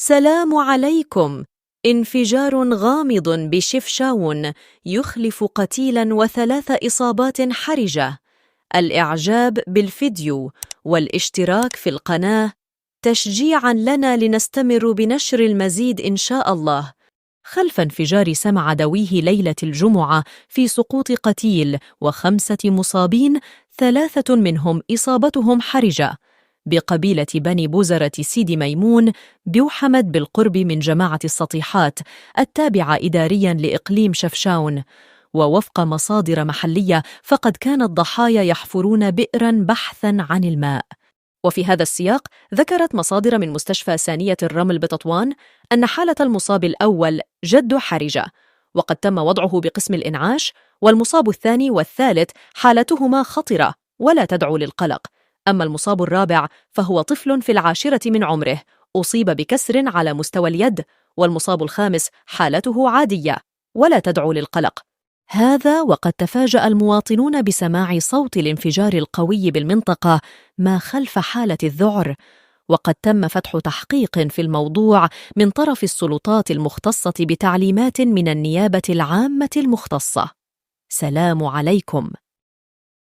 سلام عليكم. انفجار غامض بشفشاون يخلف قتيلاً و3 إصابات حرجة. الإعجاب بالفيديو والاشتراك في القناة تشجيعاً لنا لنستمر بنشر المزيد إن شاء الله. خلف انفجار سمع دويه ليلة الجمعة في سقوط قتيل و5 مصابين، 3 منهم إصابتهم حرجة، بقبيلة بني بوزرة سيدي ميمون بوحمد بالقرب من جماعة السطيحات التابعة إدارياً لإقليم شفشاون. ووفق مصادر محلية فقد كان الضحايا يحفرون بئراً بحثاً عن الماء. وفي هذا السياق ذكرت مصادر من مستشفى ثانية الرمل بتطوان أن حالة المصاب الأول جد حرجة، وقد تم وضعه بقسم الإنعاش، والمصاب الثاني والثالث حالتهما خطرة ولا تدعو للقلق. أما المصاب الرابع فهو طفل في ال10 من عمره أصيب بكسر على مستوى اليد، والمصاب الخامس حالته عادية ولا تدعو للقلق. هذا وقد تفاجأ المواطنون بسماع صوت الانفجار القوي بالمنطقة ما خلف حالة الذعر، وقد تم فتح تحقيق في الموضوع من طرف السلطات المختصة بتعليمات من النيابة العامة المختصة. سلام عليكم.